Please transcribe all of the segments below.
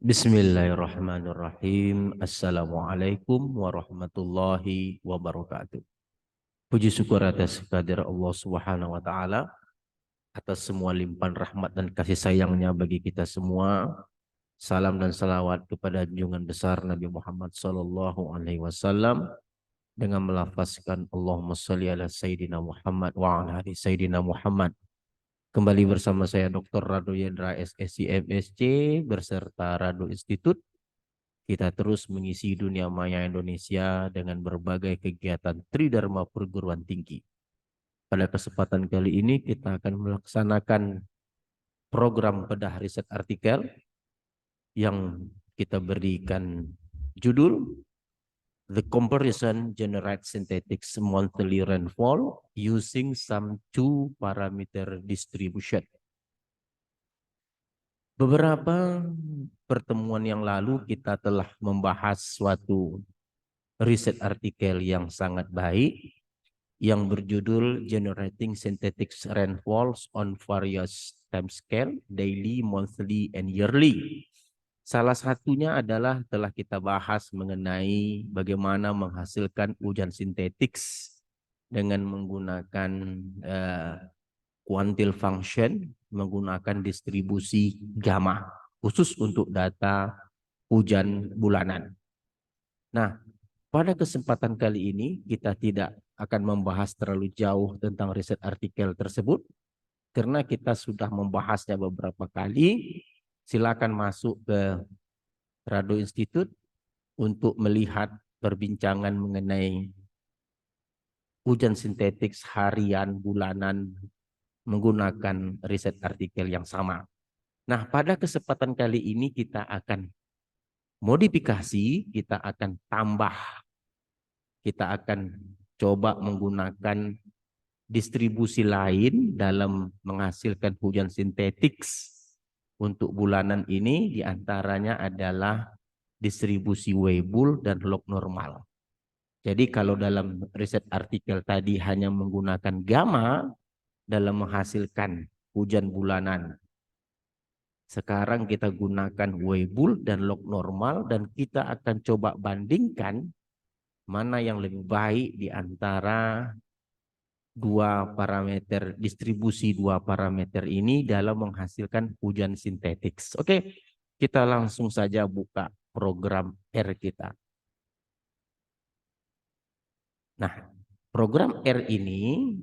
Bismillahirrahmanirrahim. Assalamualaikum warahmatullahi wabarakatuh. Puji syukur atas kehadirat Allah Subhanahu wa taala atas semua limpahan rahmat dan kasih sayangnya bagi kita semua. Salam dan salawat kepada junjungan besar Nabi Muhammad sallallahu alaihi wasallam dengan melafazkan Allahumma shalli ala sayyidina Muhammad wa ala ali sayyidina Muhammad. Kembali bersama saya Dr. Rado Yendra SSC MSc beserta Rado Institute. Kita terus mengisi dunia maya Indonesia dengan berbagai kegiatan Tridharma perguruan tinggi. Pada kesempatan kali ini kita akan melaksanakan program bedah riset artikel yang kita berikan judul The Comparison Generate Synthetics Monthly Rainfall Using Some Two Parameter Distribution. Beberapa pertemuan yang lalu kita telah membahas suatu riset artikel yang sangat baik yang berjudul Generating Synthetic Rainfalls on Various Time Scale, Daily, Monthly, and Yearly. Salah satunya adalah telah kita bahas mengenai bagaimana menghasilkan hujan sintetik dengan menggunakan quantile function, menggunakan distribusi gamma khusus untuk data hujan bulanan. Nah, pada kesempatan kali ini kita tidak akan membahas terlalu jauh tentang riset artikel tersebut karena kita sudah membahasnya beberapa kali. Silakan masuk ke Rado Institute untuk melihat perbincangan mengenai hujan sintetik harian, bulanan menggunakan riset artikel yang sama. Nah, pada kesempatan kali ini kita akan modifikasi, kita akan tambah, kita akan coba menggunakan distribusi lain dalam menghasilkan hujan sintetik untuk bulanan ini, diantaranya adalah distribusi Weibull dan log normal. Jadi kalau dalam riset artikel tadi hanya menggunakan gamma dalam menghasilkan hujan bulanan, sekarang kita gunakan Weibull dan log normal dan kita akan coba bandingkan mana yang lebih baik di antara dua parameter, distribusi dua parameter ini dalam menghasilkan hujan sintetik. Oke, kita langsung saja buka program R kita. Nah, program R ini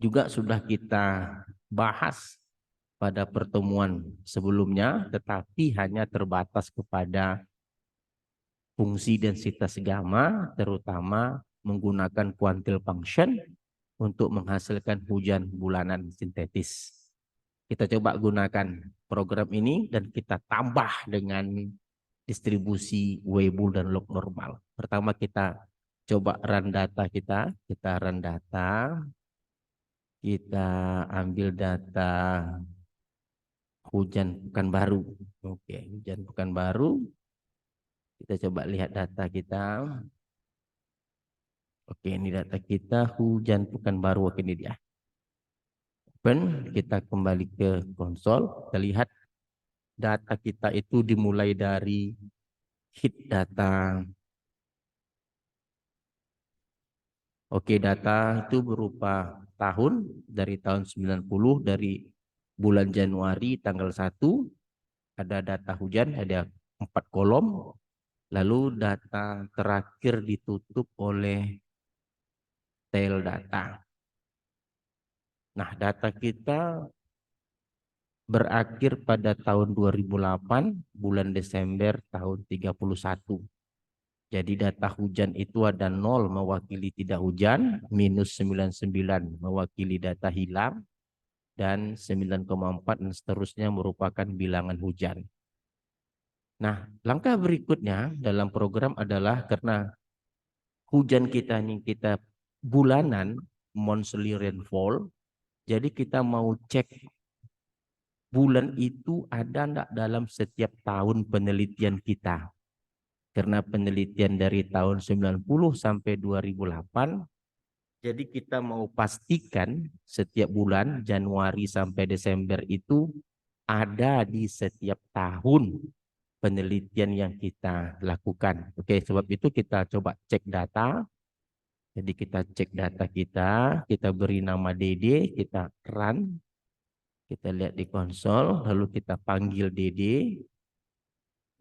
juga sudah kita bahas pada pertemuan sebelumnya, tetapi hanya terbatas kepada fungsi densitas gamma, terutama menggunakan quantile function untuk menghasilkan hujan bulanan sintetis. Kita coba gunakan program ini dan kita tambah dengan distribusi Weibull dan log normal. Pertama kita coba run data kita run data, kita ambil data hujan Pekanbaru. Oke, hujan Pekanbaru. Kita coba lihat data kita. Oke, ini data kita hujan Pekanbaru. Oke, ini dia. Open, kita kembali ke konsol. Kita lihat data kita itu dimulai dari hit data. Oke, data itu berupa tahun dari tahun 90 dari bulan Januari tanggal 1. Ada data hujan, ada 4 kolom. Lalu data terakhir ditutup oleh tail data. Nah, data kita berakhir pada tahun 2008, bulan Desember tahun 31. Jadi data hujan itu ada 0 mewakili tidak hujan, minus 99 mewakili data hilang, dan 9,4 dan seterusnya merupakan bilangan hujan. Nah, langkah berikutnya dalam program adalah karena hujan kita ini kita bulanan, monthly rainfall, jadi kita mau cek bulan itu ada enggak dalam setiap tahun penelitian kita. Karena penelitian dari tahun 90 sampai 2008, jadi kita mau pastikan setiap bulan Januari sampai Desember itu ada di setiap tahun. penelitian yang kita lakukan. Oke, sebab itu kita coba cek data. Jadi kita cek data kita beri nama DD, kita run, kita lihat di konsol, lalu kita panggil DD.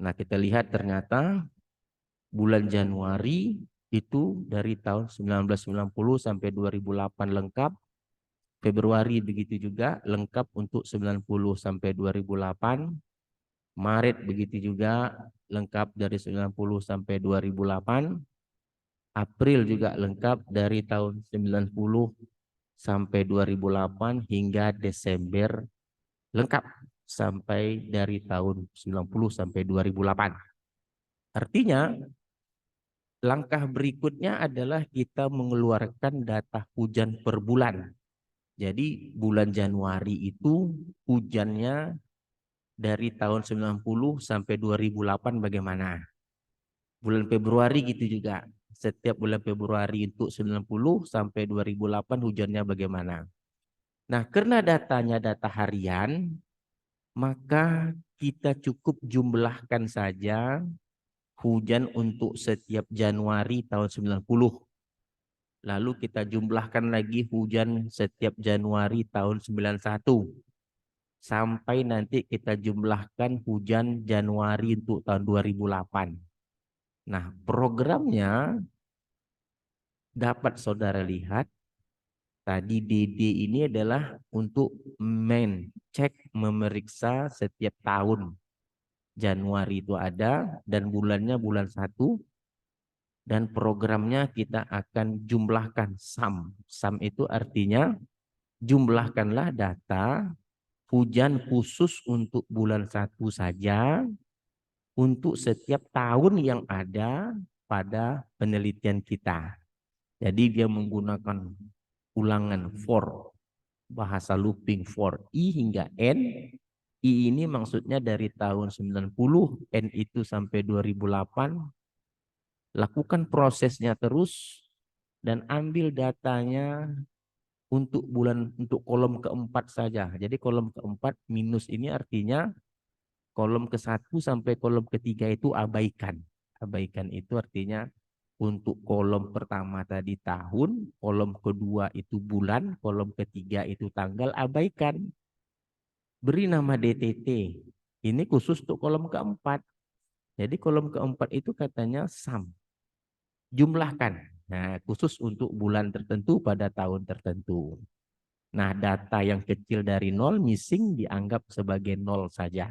Nah, kita lihat ternyata bulan Januari itu dari tahun 1990 sampai 2008 lengkap. Februari begitu juga lengkap untuk 90 sampai 2008. Maret begitu juga lengkap dari 90 sampai 2008. April juga lengkap dari tahun 90 sampai 2008 hingga Desember lengkap sampai dari tahun 90 sampai 2008. Artinya langkah berikutnya adalah kita mengeluarkan data hujan per bulan. Jadi bulan Januari itu hujannya dari tahun 90 sampai 2008 bagaimana? Bulan Februari gitu juga. Setiap bulan Februari untuk 90 sampai 2008 hujannya bagaimana? Nah, karena datanya data harian, maka kita cukup jumlahkan saja hujan untuk setiap Januari tahun 90. Lalu kita jumlahkan lagi hujan setiap Januari tahun 91. Sampai nanti kita jumlahkan hujan Januari untuk tahun 2008. Nah, programnya dapat saudara lihat tadi DD ini adalah untuk cek memeriksa setiap tahun. Januari itu ada dan bulannya bulan 1 dan programnya kita akan jumlahkan sum. Sum itu artinya jumlahkanlah data hujan khusus untuk bulan 1 saja untuk setiap tahun yang ada pada penelitian kita. Jadi dia menggunakan ulangan for, bahasa looping for I hingga N. I ini maksudnya dari tahun 90, N itu sampai 2008. Lakukan prosesnya terus dan ambil datanya untuk kolom keempat saja. Jadi kolom keempat minus ini artinya kolom ke-1 sampai kolom ketiga itu abaikan. Abaikan itu artinya untuk kolom pertama tadi tahun, kolom kedua itu bulan, kolom ketiga itu tanggal, abaikan. Beri nama DTT. Ini khusus untuk kolom keempat. Jadi kolom keempat itu katanya sum. Jumlahkan. Nah, khusus untuk bulan tertentu pada tahun tertentu. Nah, data yang kecil dari 0 missing dianggap sebagai 0 saja.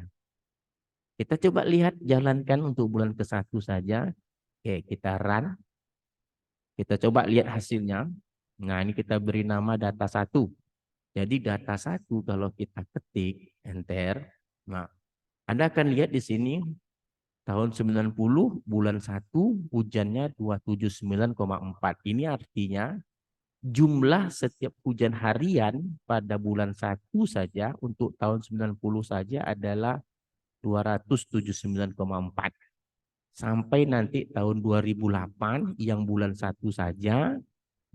Kita coba lihat jalankan untuk bulan ke-1 saja. Oke, kita run. Kita coba lihat hasilnya. Nah, ini kita beri nama data 1. Jadi data 1 kalau kita ketik enter, nah Anda akan lihat di sini tahun 90 bulan 1 hujannya 279,4. Ini artinya jumlah setiap hujan harian pada bulan 1 saja untuk tahun 90 saja adalah 279,4. Sampai nanti tahun 2008 yang bulan 1 saja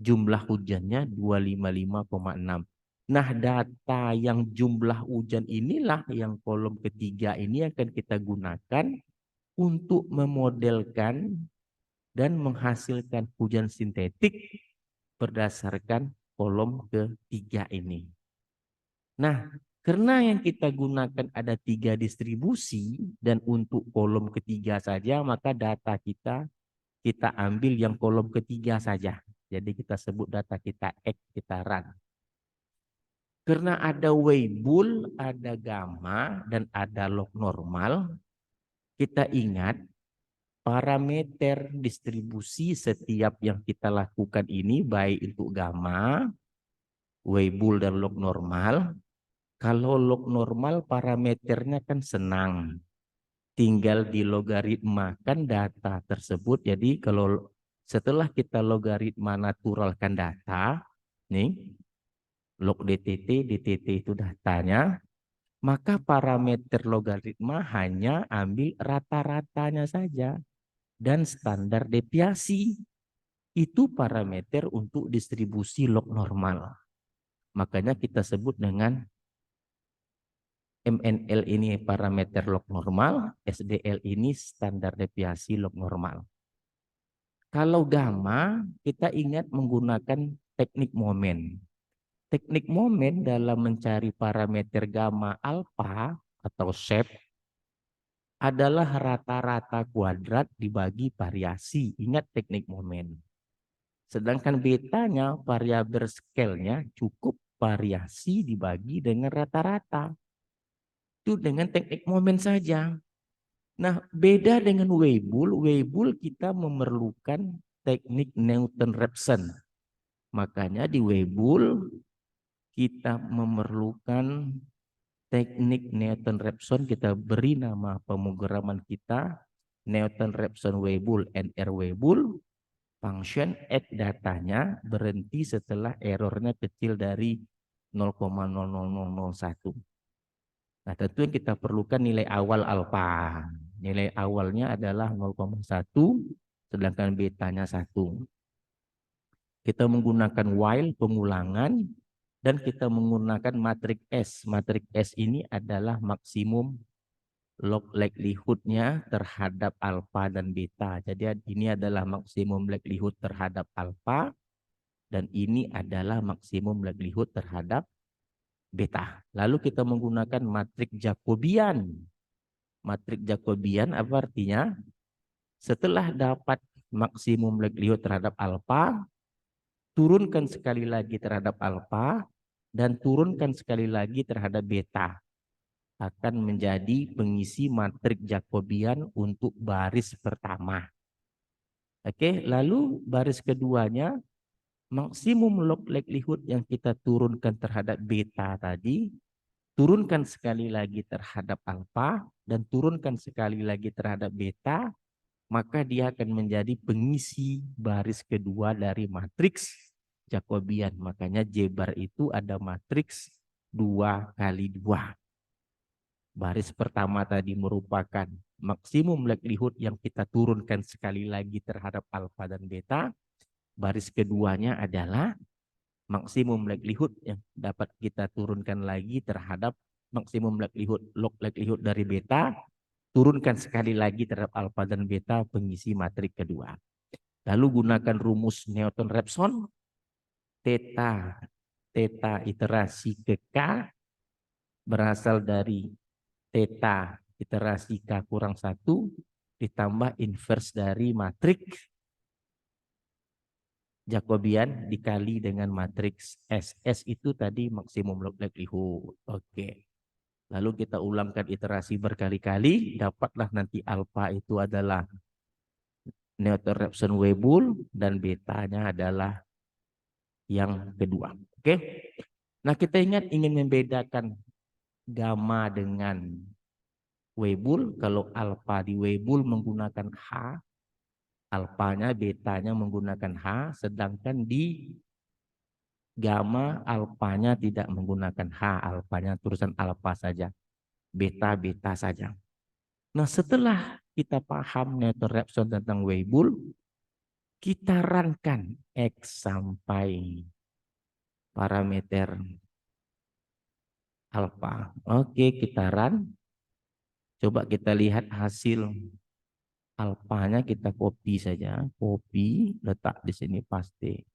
jumlah hujannya 255,6. Nah, data yang jumlah hujan inilah yang kolom ketiga ini akan kita gunakan untuk memodelkan dan menghasilkan hujan sintetik berdasarkan kolom ketiga ini. Nah, karena yang kita gunakan ada 3 distribusi dan untuk kolom ketiga saja, maka data kita ambil yang kolom ketiga saja. Jadi kita sebut data kita X, kita run. Karena ada Weibull, ada gamma, dan ada log normal, kita ingat parameter distribusi setiap yang kita lakukan ini, baik untuk gamma, Weibull, dan log normal. Kalau log normal parameternya kan senang. Tinggal dilogaritmakan data tersebut. Jadi kalau setelah kita logaritma naturalkan data, nih, log DTT itu datanya, maka parameter logaritma hanya ambil rata-ratanya saja. Dan standar deviasi itu parameter untuk distribusi log normal. Makanya kita sebut dengan MNL ini parameter log normal, SDL ini standar deviasi log normal. Kalau gamma, kita ingat menggunakan teknik momen. Teknik momen dalam mencari parameter gamma alfa atau shape adalah rata-rata kuadrat dibagi variasi. Ingat teknik momen. Sedangkan betanya variabel scale-nya cukup variasi dibagi dengan rata-rata. Itu dengan teknik momen saja. Nah, beda dengan Weibull. Weibull kita memerlukan teknik Newton-Raphson. Makanya di Weibull kita memerlukan teknik Newton-Raphson. Kita beri nama pemrograman kita Newton-Raphson-Weibull, NR Weibull. Function add datanya berhenti setelah errornya kecil dari 0,00001. Nah, tentu yang kita perlukan nilai awal alfa. Nilai awalnya adalah 0,1, sedangkan betanya 1. Kita menggunakan while pengulangan, dan kita menggunakan matriks S. Matriks S ini adalah maksimum log likelihood-nya terhadap alfa dan beta. Jadi ini adalah maksimum likelihood terhadap alfa, dan ini adalah maksimum likelihood terhadap beta. Lalu kita menggunakan matriks Jacobian. Matriks Jacobian apa artinya? Setelah dapat maksimum likelihood terhadap alfa, turunkan sekali lagi terhadap alfa, dan turunkan sekali lagi terhadap beta. Akan menjadi pengisi matriks Jacobian untuk baris pertama. Oke, lalu baris keduanya, maksimum log likelihood yang kita turunkan terhadap beta tadi, turunkan sekali lagi terhadap alfa, dan turunkan sekali lagi terhadap beta, maka dia akan menjadi pengisi baris kedua dari matriks Jacobian. Makanya J bar itu ada matriks 2 kali 2. Baris pertama tadi merupakan maksimum likelihood yang kita turunkan sekali lagi terhadap alfa dan beta. Baris keduanya adalah maksimum likelihood yang dapat kita turunkan lagi terhadap maksimum likelihood, log likelihood dari beta, turunkan sekali lagi terhadap alfa dan beta, pengisi matriks kedua. Lalu gunakan rumus Newton-Raphson, theta iterasi ke K berasal dari theta iterasi K kurang 1 ditambah inverse dari matriks Jacobian dikali dengan matriks S. S itu tadi maksimum log likelihood. Oke. Lalu kita ulangkan iterasi berkali-kali, dapatlah nanti alfa itu adalah Newton-Raphson-Weibull dan betanya adalah yang kedua. Oke. Nah, kita ingat ingin membedakan gamma dengan Weibull. Kalau alfa di Weibull menggunakan H, alfanya, betanya menggunakan H, sedangkan di gamma alfanya tidak menggunakan H, alfanya tulisan alfa saja, beta saja. Nah, setelah kita paham Newton-Raphson tentang Weibull, kita runkan X sampai parameter alfa. Oke, kita run. Coba kita lihat hasil alfanya, kita copy saja. Copy, letak di sini paste.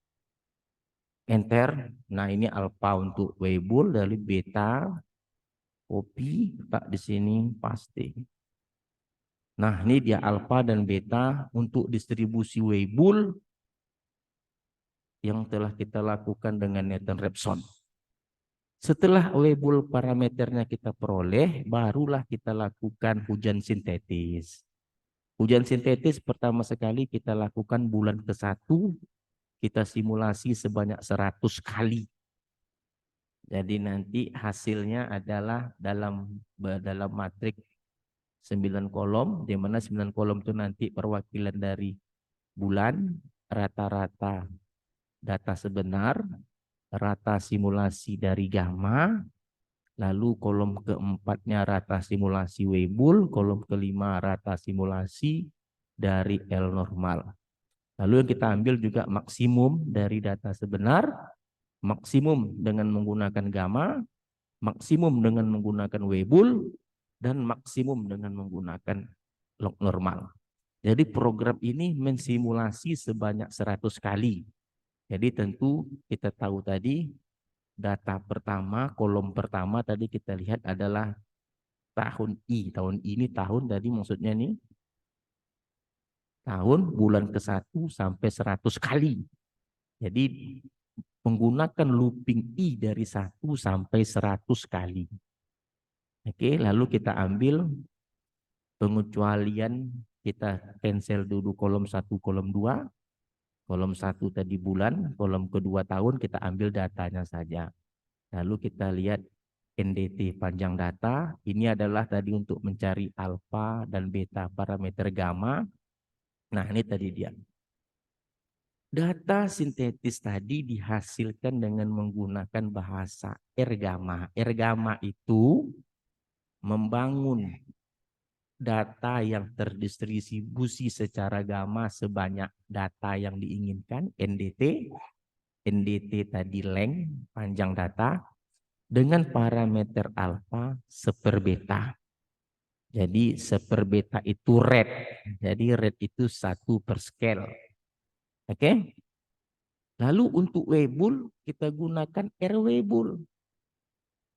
Enter. Nah, ini alfa untuk Weibull, dari beta copy, letak di sini paste. Nah, ini dia alfa dan beta untuk distribusi Weibull yang telah kita lakukan dengan Newton-Raphson. Setelah Weibull parameternya kita peroleh, barulah kita lakukan hujan sintetis. Hujan sintetis pertama sekali kita lakukan bulan ke-1, kita simulasi sebanyak 100 kali. Jadi nanti hasilnya adalah dalam matriks 9 kolom, di mana 9 kolom itu nanti perwakilan dari bulan, rata-rata data sebenar, rata simulasi dari gamma, lalu kolom keempatnya rata simulasi Weibull, kolom kelima rata simulasi dari L normal. Lalu yang kita ambil juga maksimum dari data sebenar, maksimum dengan menggunakan gamma, Maksimum dengan menggunakan Weibull dan maksimum dengan menggunakan log normal. Jadi program ini mensimulasi sebanyak 100 kali. Jadi tentu kita tahu tadi data pertama, kolom pertama tadi kita lihat adalah tahun I. Tahun ini tahun tadi maksudnya nih tahun bulan ke-1 sampai 100 kali. Jadi menggunakan looping I dari 1 sampai 100 kali. Oke, lalu kita ambil pengecualian, kita cancel dulu kolom 1, kolom 2. Kolom 1 tadi bulan, kolom kedua tahun kita ambil datanya saja. Lalu kita lihat NDT panjang data, ini adalah tadi untuk mencari alfa dan beta parameter gamma. Nah ini tadi dia. Data sintetis tadi dihasilkan dengan menggunakan bahasa R gamma. R gamma itu membangun data yang terdistribusi secara gamma sebanyak data yang diinginkan, NDT. NDT tadi length, panjang data, dengan parameter alfa seper beta. Jadi seper beta itu rate. Jadi rate itu 1 per scale. Oke? Lalu untuk Weibull kita gunakan R Weibull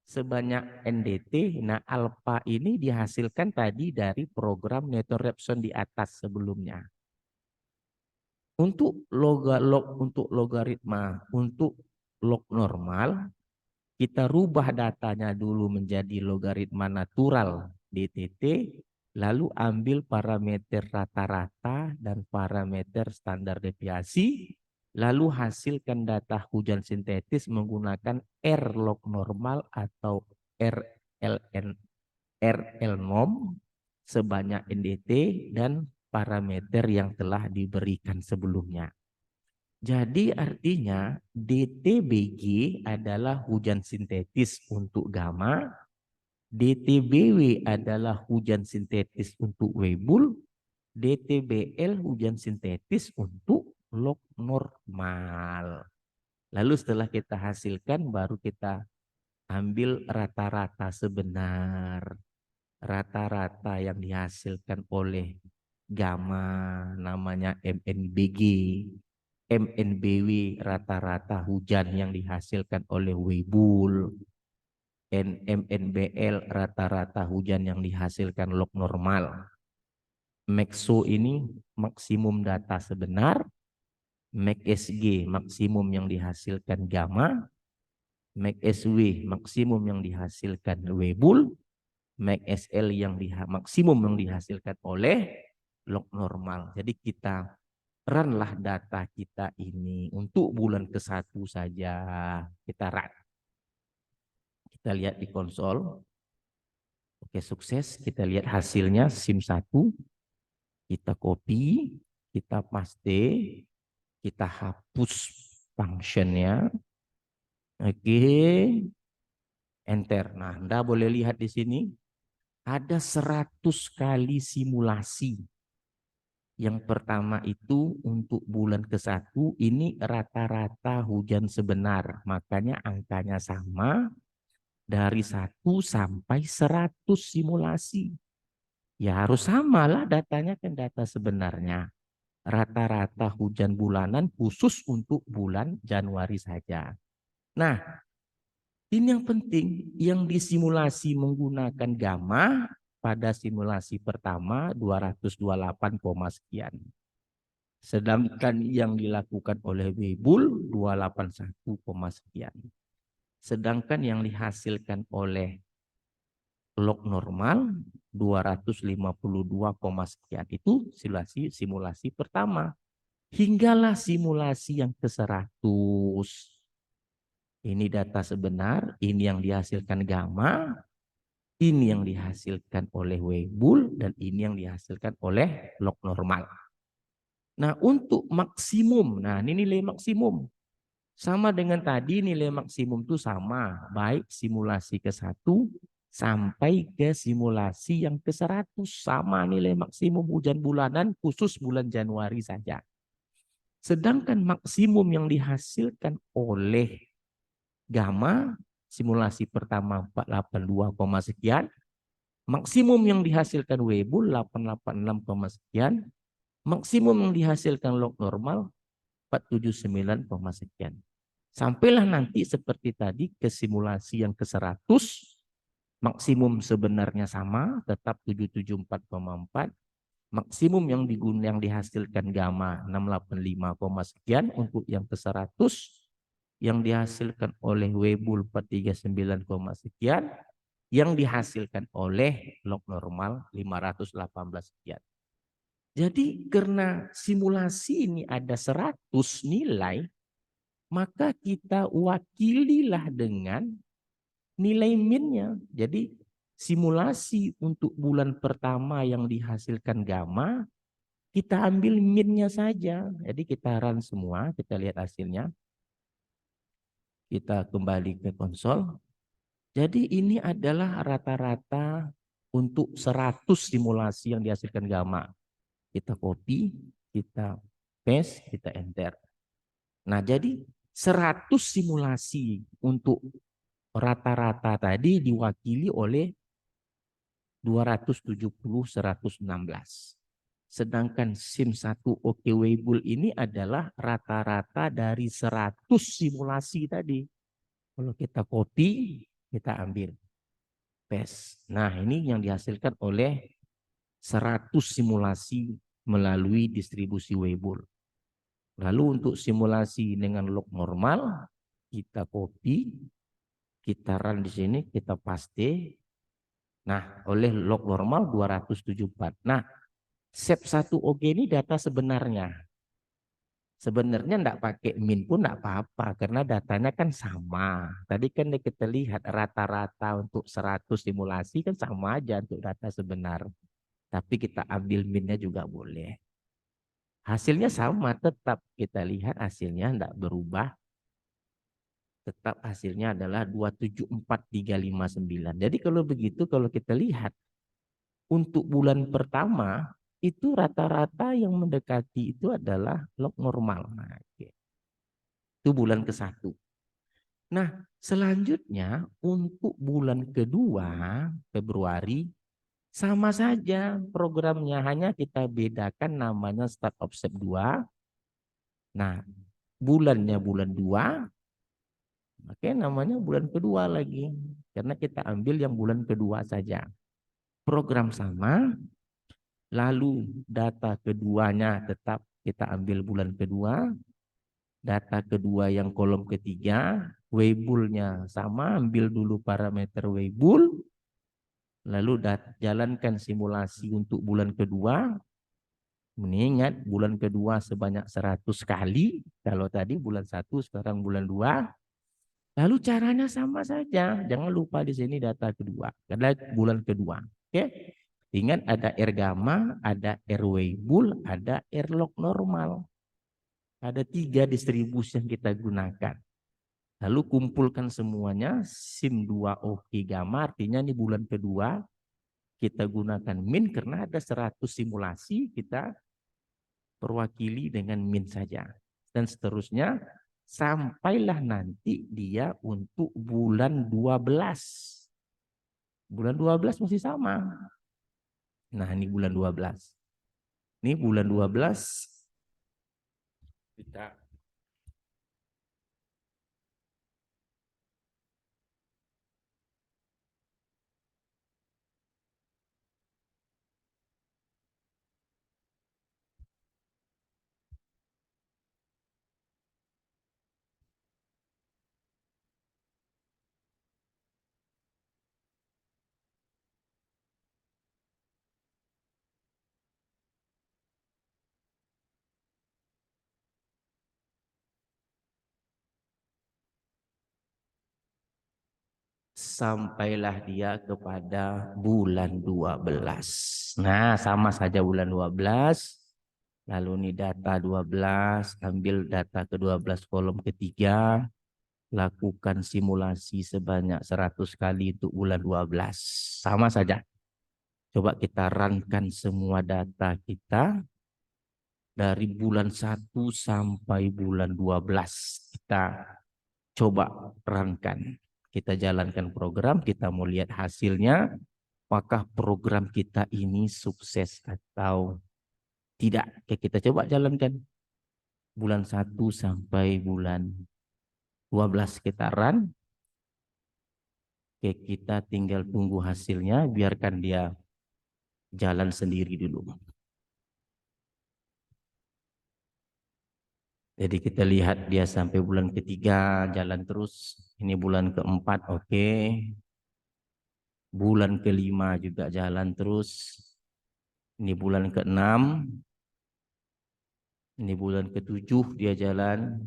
sebanyak NDT. Nah, alfa ini dihasilkan tadi dari program Newton Raphson di atas sebelumnya. Untuk logaritma, untuk log normal, kita rubah datanya dulu menjadi logaritma natural DTT, lalu ambil parameter rata-rata dan parameter standar deviasi, lalu hasilkan data hujan sintetis menggunakan R log normal atau RL norm sebanyak NDT dan parameter yang telah diberikan sebelumnya. Jadi artinya DTBG adalah hujan sintetis untuk gamma, DTBW adalah hujan sintetis untuk Weibull, DTBL hujan sintetis untuk log normal. Lalu setelah kita hasilkan baru kita ambil rata-rata sebenar. Rata-rata yang dihasilkan oleh gamma namanya MNBG. MNBW rata-rata hujan yang dihasilkan oleh Weibull. MNBL rata-rata hujan yang dihasilkan log normal. MAXO ini maksimum data sebenar. MAXSG maksimum yang dihasilkan gamma. MAXSW maksimum yang dihasilkan Weibull. MAXSL yang maksimum yang dihasilkan oleh log normal. Jadi kita runlah data kita ini untuk bulan ke-1 saja. Kita run. Kita lihat di konsol. Oke, sukses. Kita lihat hasilnya SIM1. Kita copy, kita paste, kita hapus functionnya. Oke. Enter. Nah, Anda boleh lihat di sini ada 100 kali simulasi. Yang pertama itu untuk bulan ke-1 ini rata-rata hujan sebenar. Makanya angkanya sama dari 1 sampai 100 simulasi. Ya harus samalah datanya kan data sebenarnya. Rata-rata hujan bulanan khusus untuk bulan Januari saja. Nah, ini yang penting, yang disimulasi menggunakan gamma pada simulasi pertama 228, sekian. Sedangkan yang dilakukan oleh Weibull 281, sekian. Sedangkan yang dihasilkan oleh log normal 252, sekian. Itu simulasi pertama. Hinggalah simulasi yang ke-100. Ini data sebenar, ini yang dihasilkan gamma, ini yang dihasilkan oleh Weibull, dan ini yang dihasilkan oleh log normal. Nah, untuk maksimum, nah ini nilai maksimum. Sama dengan tadi nilai maksimum itu sama, baik simulasi ke-1 sampai ke simulasi yang ke-100. Sama nilai maksimum hujan bulanan khusus bulan Januari saja. Sedangkan maksimum yang dihasilkan oleh gamma simulasi pertama 482, sekian. Maksimum yang dihasilkan Weibull 886, sekian. Maksimum yang dihasilkan log normal 479, sekian. Sampailah nanti seperti tadi ke simulasi yang ke-100. Maksimum sebenarnya sama, tetap 774,4. Maksimum yang dihasilkan gamma 685, sekian untuk yang ke-100. Yang dihasilkan oleh Weibull 439, sekian. Yang dihasilkan oleh log normal 518 sekian. Jadi karena simulasi ini ada 100 nilai, maka kita wakililah dengan nilai minnya. Jadi simulasi untuk bulan pertama yang dihasilkan gamma, kita ambil minnya saja. Jadi kita run semua, kita lihat hasilnya. Kita kembali ke konsol. Jadi ini adalah rata-rata untuk 100 simulasi yang dihasilkan gamma. Kita copy, kita paste, kita enter. Nah, jadi 100 simulasi untuk rata-rata tadi diwakili oleh 270/116. Sedangkan SIM1 OK Weibull ini adalah rata-rata dari 100 simulasi tadi. Kalau kita copy, kita ambil paste. Nah, ini yang dihasilkan oleh 100 simulasi melalui distribusi Weibull. Lalu untuk simulasi dengan log normal, kita copy, kita run di sini, kita paste. Nah, oleh log normal 274. Nah, SEP1 OG ini data sebenarnya. Sebenarnya enggak pakai min pun enggak apa-apa karena datanya kan sama. Tadi kan kita lihat rata-rata untuk 100 simulasi kan sama aja untuk data sebenar. Tapi kita ambil minnya juga boleh. Hasilnya sama, tetap kita lihat hasilnya enggak berubah. Tetap hasilnya adalah 274359. Jadi kalau begitu kalau kita lihat untuk bulan pertama itu rata-rata yang mendekati itu adalah log normal. Nah, itu bulan ke-1. Nah, selanjutnya untuk bulan kedua, Februari, sama saja programnya, hanya kita bedakan namanya start offset 2. Nah, bulannya bulan 2, makanya namanya bulan kedua lagi. Karena kita ambil yang bulan kedua saja. Program sama, lalu data keduanya tetap kita ambil bulan kedua. Data kedua yang kolom ketiga, Weibull-nya sama, ambil dulu parameter Weibull. Lalu jalankan simulasi untuk bulan kedua. Mengingat bulan kedua sebanyak 100 kali. Kalau tadi bulan 1, sekarang bulan 2. Lalu caranya sama saja. Jangan lupa di sini data kedua. Karena bulan kedua. Oke. Ingat ada R gamma, ada R Weibull, ada R log normal. Ada 3 distribusi yang kita gunakan. Lalu kumpulkan semuanya. SIM2 OK gamma artinya ini bulan kedua. Kita gunakan min karena ada 100 simulasi. Kita perwakili dengan min saja. Dan seterusnya. Sampailah nanti dia untuk bulan 12. Bulan 12 masih sama. Nah, ini bulan 12. Ini bulan 12 kita sampailah dia kepada bulan 12. Nah, sama saja bulan 12. Lalu ini data 12, ambil data ke-12 kolom ketiga, lakukan simulasi sebanyak 100 kali untuk bulan 12. Sama saja. Coba kita runkan semua data kita dari bulan 1 sampai bulan 12. Kita coba runkan. Kita jalankan program, kita mau lihat hasilnya, apakah program kita ini sukses atau tidak. Oke, kita coba jalankan. Bulan 1 sampai bulan 12 kita run. Oke, kita tinggal tunggu hasilnya, biarkan dia jalan sendiri dulu. Jadi kita lihat dia sampai bulan ketiga jalan terus. Ini bulan keempat, oke. Bulan kelima juga jalan terus. Ini bulan keenam. Ini bulan ketujuh dia jalan.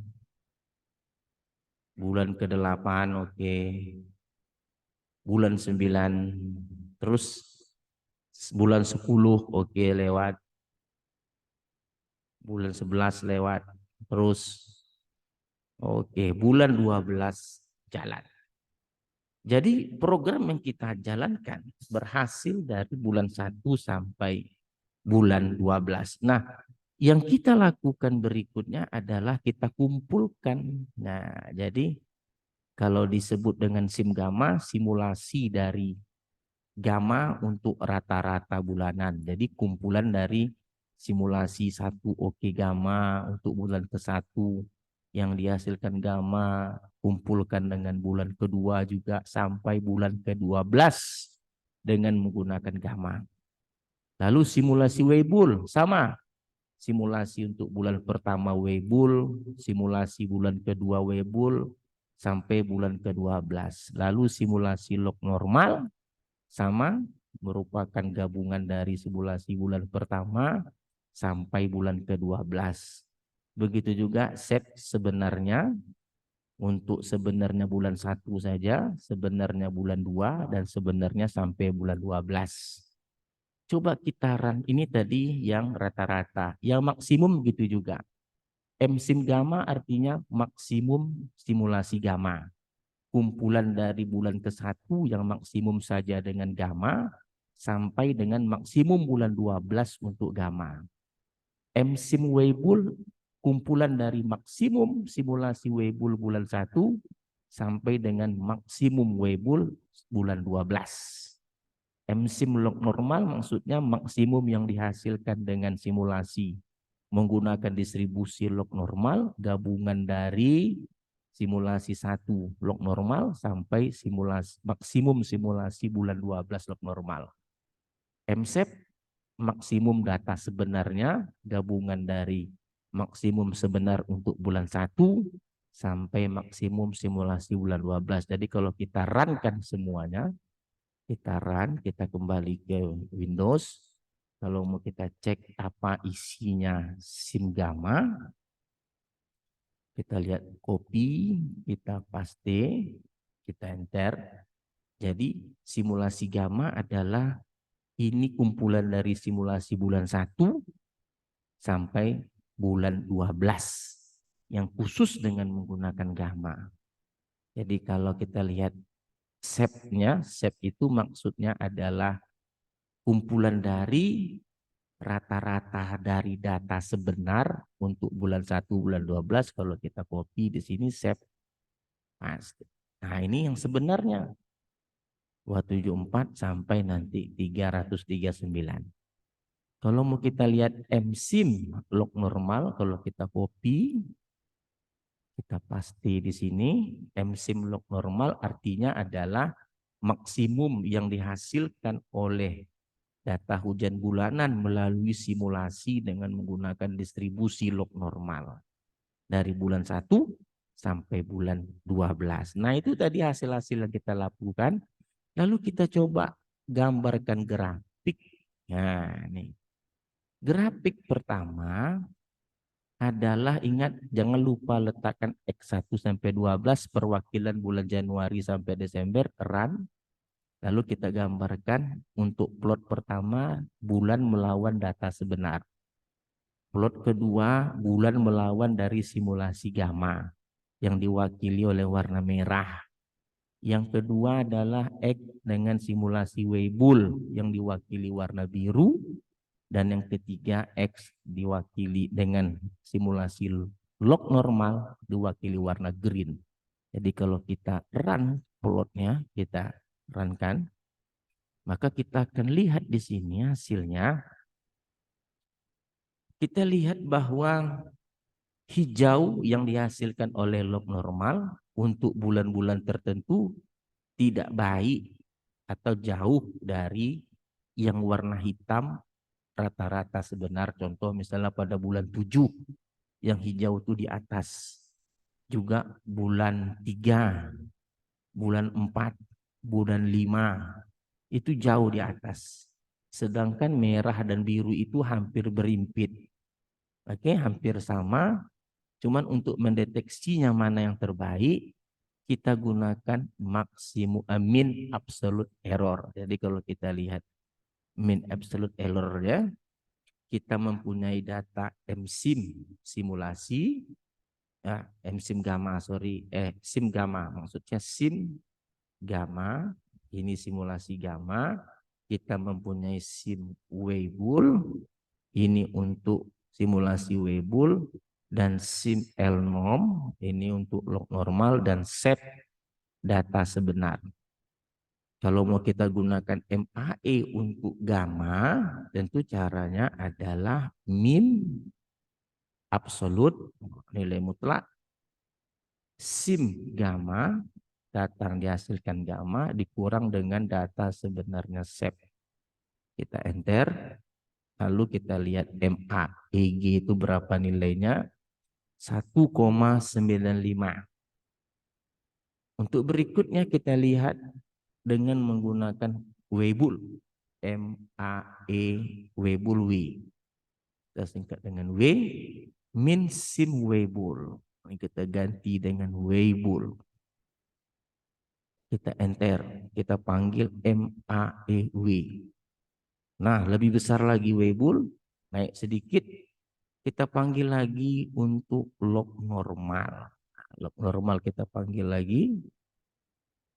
Bulan ke-8, oke. Bulan 9. Terus bulan 10, oke, lewat. Bulan 11 lewat. Terus oke, bulan 12 jalan. Jadi program yang kita jalankan berhasil dari bulan 1 sampai bulan 12. Nah, yang kita lakukan berikutnya adalah kita kumpulkan. Nah, jadi kalau disebut dengan SIM Gamma, simulasi dari Gamma untuk rata-rata bulanan. Jadi kumpulan dari simulasi 1 oke Gamma untuk bulan ke-1 yang dihasilkan Gamma, kumpulkan dengan bulan kedua juga sampai bulan ke-12 dengan menggunakan Gamma. Lalu simulasi Weibull sama. Simulasi untuk bulan pertama Weibull, simulasi bulan kedua Weibull sampai bulan ke-12. Lalu simulasi log normal sama, merupakan gabungan dari simulasi bulan pertama sampai bulan ke-12. Begitu juga set sebenarnya untuk sebenarnya bulan 1 saja, sebenarnya bulan 2, dan sebenarnya sampai bulan 12. Coba kita run ini tadi yang rata-rata, yang maksimum gitu juga. MSIM Gamma artinya maksimum simulasi Gamma. Kumpulan dari bulan ke-1 yang maksimum saja dengan Gamma sampai dengan maksimum bulan 12 untuk Gamma. MSIM Weibull kumpulan dari maksimum simulasi Weibull bulan 1 sampai dengan maksimum Weibull bulan 12. MSIM log normal maksudnya maksimum yang dihasilkan dengan simulasi menggunakan distribusi log normal gabungan dari simulasi 1 log normal sampai simulasi maksimum simulasi bulan 12 log normal. MSEP maksimum data sebenarnya gabungan dari maksimum sebenar untuk bulan 1 sampai maksimum simulasi bulan 12. Jadi kalau kita runkan semuanya, kita run, kita kembali ke Windows. Kalau mau kita cek apa isinya SIM Gamma, kita lihat copy, kita paste, kita enter. Jadi simulasi Gamma adalah ini kumpulan dari simulasi bulan 1 sampai bulan 12 yang khusus dengan menggunakan Gamma. Jadi kalau kita lihat SEP-nya, SEP itu maksudnya adalah kumpulan dari rata-rata dari data sebenar untuk bulan 1, bulan 12. Kalau kita copy di sini SEP. Nah ini yang sebenarnya. 274 sampai nanti 339. Kalau mau kita lihat MSIM log normal, kalau kita copy, kita paste di sini, MSIM log normal artinya adalah maksimum yang dihasilkan oleh data hujan bulanan melalui simulasi dengan menggunakan distribusi log normal. Dari bulan 1 sampai bulan 12. Nah itu tadi hasil-hasil yang kita lakukan. Lalu kita coba gambarkan grafik. Nah, nih. Grafik pertama adalah ingat jangan lupa letakkan X1 sampai 12 perwakilan bulan Januari sampai Desember run. Lalu kita gambarkan untuk plot pertama bulan melawan data sebenar. Plot kedua bulan melawan dari simulasi Gamma yang diwakili oleh warna merah. Yang kedua adalah X dengan simulasi Weibull yang diwakili warna biru. Dan yang ketiga X diwakili dengan simulasi log normal diwakili warna green. Jadi kalau kita run plotnya kita runkan, maka kita akan lihat di sini hasilnya. Kita lihat bahwa hijau yang dihasilkan oleh log normal untuk bulan-bulan tertentu tidak baik atau jauh dari yang warna hitam rata-rata sebenar. Contoh misalnya pada bulan 7 yang hijau itu di atas. Juga bulan 3, bulan 4, bulan 5 itu jauh di atas. Sedangkan merah dan biru itu hampir berimpit. Oke, hampir sama. Cuman untuk mendeteksinya mana yang terbaik, kita gunakan maksimum mean absolute error. Jadi kalau kita lihat mean absolute error ya, kita mempunyai data MSIM simulasi, ya, MSIM gamma, SIM gamma, maksudnya SIM gamma, ini simulasi gamma. Kita mempunyai SIM Weibull, ini untuk simulasi Weibull, dan SIM Elnom, ini untuk log normal dan set data sebenar. Kalau mau kita gunakan MAE untuk gamma, tentu caranya adalah min absolut, nilai mutlak, SIM gamma, data yang dihasilkan gamma, dikurang dengan data sebenarnya SEP. Kita enter, lalu kita lihat MAEG itu berapa nilainya, 1,95. Untuk berikutnya kita lihat dengan menggunakan Weibull, MAE Weibull W. Kita singkat dengan W, min SIM Weibull. Ini kita ganti dengan Weibull. Kita enter, kita panggil MAEW. Nah, lebih besar lagi Weibull, naik sedikit, kita panggil lagi untuk log normal. Log normal kita panggil lagi,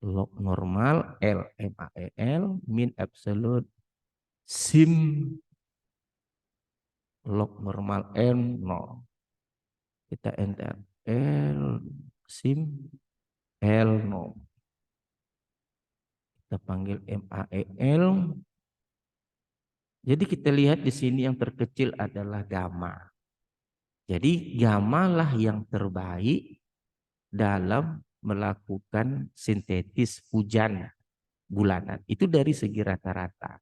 log normal L, MAEL, min absolute, SIM, log normal N, 0. Kita enter, L, SIM, L, 0. Kita panggil MAEL. Jadi kita lihat di sini yang terkecil adalah gamma. Jadi gamma lah yang terbaik dalam melakukan sintetis hujan bulanan. Itu dari segi rata-rata.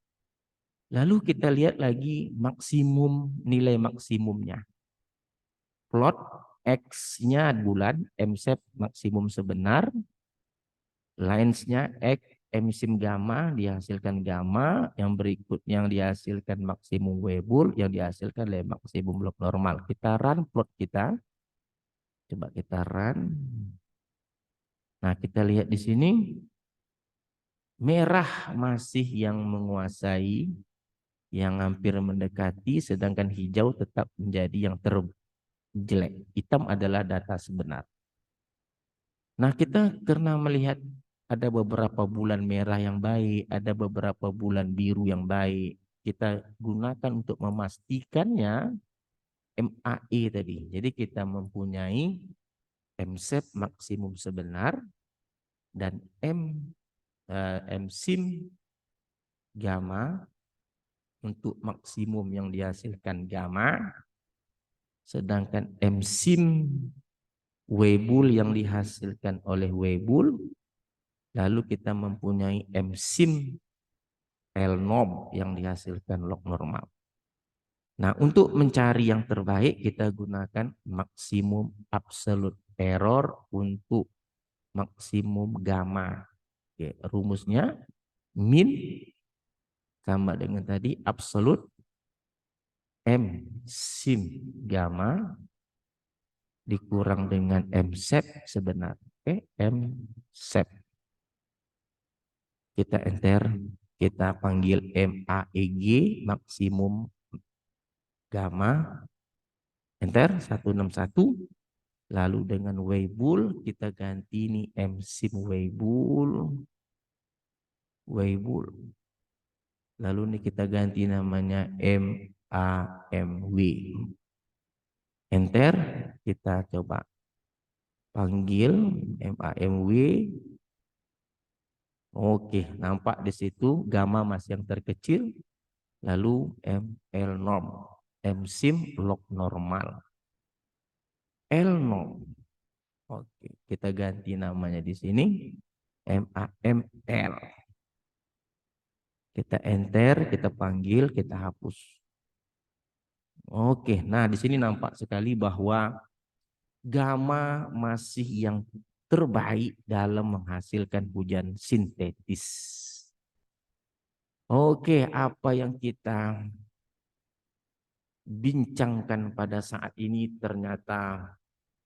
Lalu kita lihat lagi maksimum, nilai maksimumnya. Plot X-nya bulan, MSEP maksimum sebenar. Lines-nya X, MSIM gamma dihasilkan gamma, yang berikutnya yang dihasilkan maksimum Weibull, yang dihasilkan oleh maksimum log normal. Kita run plot kita. Coba kita run. Nah, kita lihat di sini merah masih yang menguasai, yang hampir mendekati, sedangkan hijau tetap menjadi yang terjelek. Hitam adalah data sebenar. Nah, kita karena melihat ada beberapa bulan merah yang baik, ada beberapa bulan biru yang baik. Kita gunakan untuk memastikannya MAE tadi. Jadi kita mempunyai MSEP maksimum sebenar dan MSIM gamma untuk maksimum yang dihasilkan gamma, sedangkan MSIM Weibull yang dihasilkan oleh Weibull. Lalu kita mempunyai MSIM Elnom yang dihasilkan log normal. Nah, untuk mencari yang terbaik kita gunakan maksimum absolute error untuk maksimum gamma. Oke, rumusnya min sama dengan tadi absolute M sim gamma dikurang dengan MSEP sebenar. Oke, MSEP. Kita enter, kita panggil MAEG maksimum gamma, enter 161. Lalu dengan Weibull kita ganti ini MSIM Weibull. Lalu ini kita ganti namanya MAMW. Enter, kita coba panggil MAMW. Oke, nampak di situ gamma masih yang terkecil, lalu ML norm, M sim log normal, L norm. Oke, kita ganti namanya di sini MAML. Kita enter, kita panggil, kita hapus. Oke, nah di sini nampak sekali bahwa gamma masih yang terbaik dalam menghasilkan hujan sintetis. Oke, apa yang kita bincangkan pada saat ini ternyata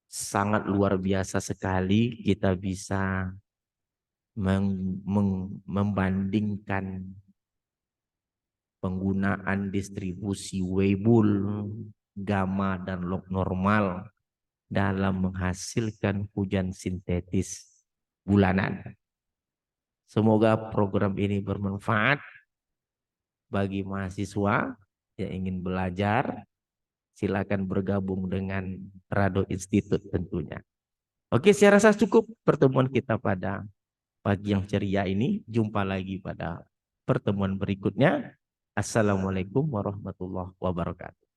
sangat luar biasa sekali. Kita bisa membandingkan penggunaan distribusi Weibull, gamma, dan log normal dalam menghasilkan hujan sintetis bulanan. Semoga program ini bermanfaat bagi mahasiswa yang ingin belajar. Silakan bergabung dengan Rado Institute tentunya. Oke, saya rasa cukup pertemuan kita pada pagi yang ceria ini. Jumpa lagi pada pertemuan berikutnya. Assalamualaikum warahmatullahi wabarakatuh.